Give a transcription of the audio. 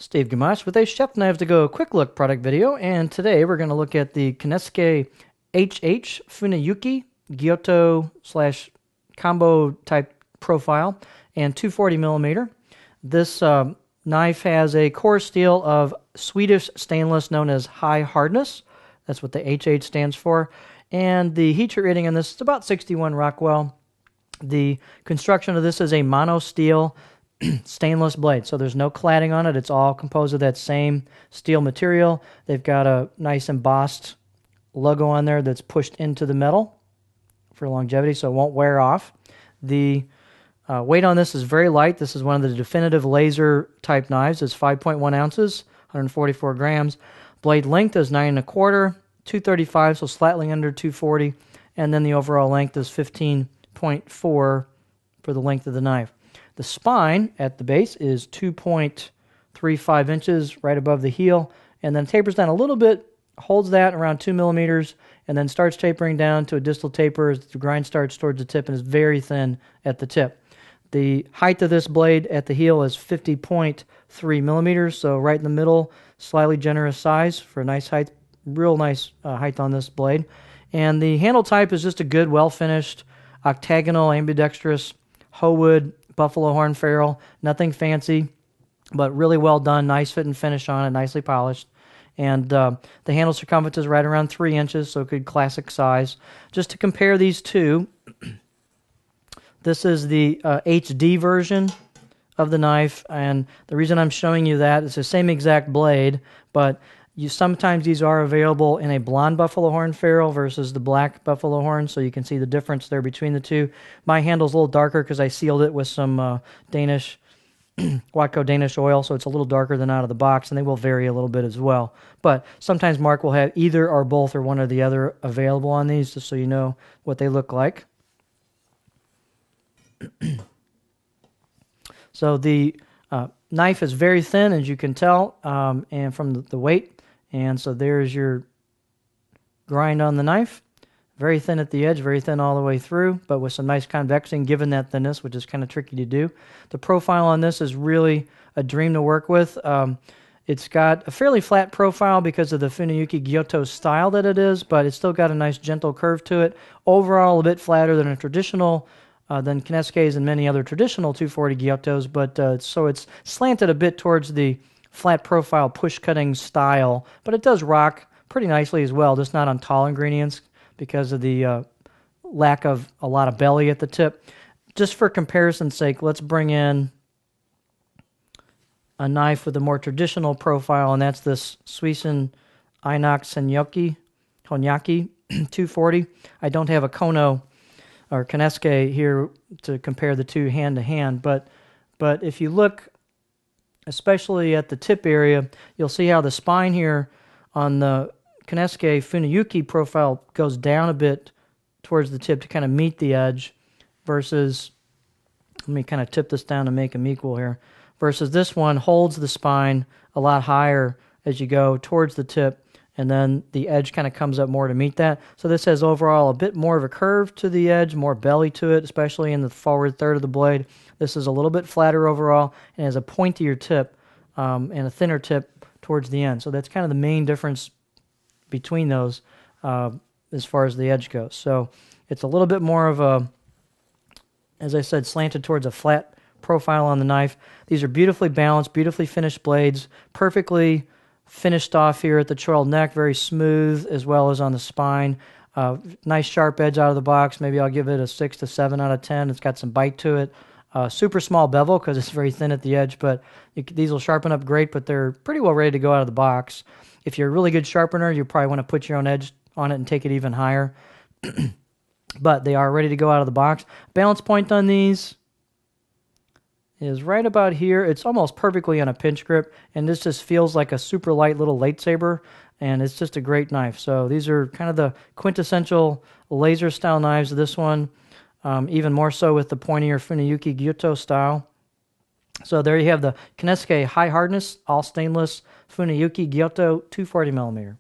Steve Gamache with a Chef Knives to Go quick look product video, and today we're going to look at the Konosuke HH Funayuki Gyuto slash combo type profile and 240 millimeter. This knife has a core steel of Swedish stainless known as high hardness. That's what the HH stands for. And the heat treat rating on this is about 61 Rockwell. The construction of this is a mono steel stainless blade, so there's no cladding on it. It's all composed of that same steel material. They've got a nice embossed logo on there that's pushed into the metal for longevity, so it won't wear off. The weight on this is very light. This is one of the definitive laser type knives. It's 5.1 ounces, 144 grams. Blade length is 9 1/4, 235, so slightly under 240, and then the overall length is 15.4 for the length of the knife. The spine at the base is 2.35 inches right above the heel, and then tapers down a little bit, holds that around 2 millimeters, and then starts tapering down to a distal taper as the grind starts towards the tip and is very thin at the tip. The height of this blade at the heel is 50.3 millimeters, so right in the middle, slightly generous size for a nice height, real nice height on this blade. And the handle type is just a good, well-finished, octagonal, ambidextrous, Howood, buffalo horn ferrule, nothing fancy, but really well done, nice fit and finish on it, nicely polished. And the handle circumference is right around 3 inches, so good classic size. Just to compare these two, this is the HD version of the knife, and the reason I'm showing you that is the same exact blade, but sometimes these are available in a blonde buffalo horn ferrule versus the black buffalo horn, so you can see the difference there between the two. My handle's a little darker because I sealed it with some Danish, Watco Danish oil, so it's a little darker than out of the box, and they will vary a little bit as well. But sometimes Mark will have either or both or one or the other available on these, just so you know what they look like. So the knife is very thin, as you can tell, and from the weight. And so there's your grind on the knife. Very thin at the edge, very thin all the way through, but with some nice convexing given that thinness, which is kind of tricky to do. The profile on this is really a dream to work with. It's got a fairly flat profile because of the Funayuki Gyuto style that it is, but it's still got a nice gentle curve to it. Overall, a bit flatter than a traditional than Konosuke's and many other traditional 240 Gyutos, but so it's slanted a bit towards the flat profile push cutting style, but it does rock pretty nicely as well, just not on tall ingredients because of the lack of a lot of belly at the tip. Just for comparison's sake, let's bring in a knife with a more traditional profile, and that's this Suisen Inox Honyaki 240. I don't have a Kono or Konosuke here to compare the two hand to hand, but if you look especially at the tip area, you'll see how the spine here on the Konosuke Funayuki profile goes down a bit towards the tip to kind of meet the edge versus, let me kind of tip this down to make them equal here, versus this one holds the spine a lot higher as you go towards the tip, and then the edge kind of comes up more to meet that. So this has overall a bit more of a curve to the edge, more belly to it, especially in the forward third of the blade. This is a little bit flatter overall and has a pointier tip and a thinner tip towards the end. So that's kind of the main difference between those as far as the edge goes. So it's a little bit more of a, as I said, slanted towards a flat profile on the knife. These are beautifully balanced, beautifully finished blades, perfectly finished off here at the choil neck, very smooth, as well as on the spine. Nice sharp edge out of the box. Maybe I'll give it a 6 to 7 out of 10. It's got some bite to it. Super small bevel because it's very thin at the edge, but these will sharpen up great, but they're pretty well ready to go out of the box. If you're a really good sharpener, you probably want to put your own edge on it and take it even higher. But they are ready to go out of the box. Balance point on these is right about here. It's almost perfectly on a pinch grip, and this just feels like a super light little lightsaber, and it's just a great knife. So these are kind of the quintessential laser style knives. This one, even more so with the pointier Funayuki Gyuto style. So there you have the Konosuke high hardness, all stainless Funayuki Gyuto 240 millimeter.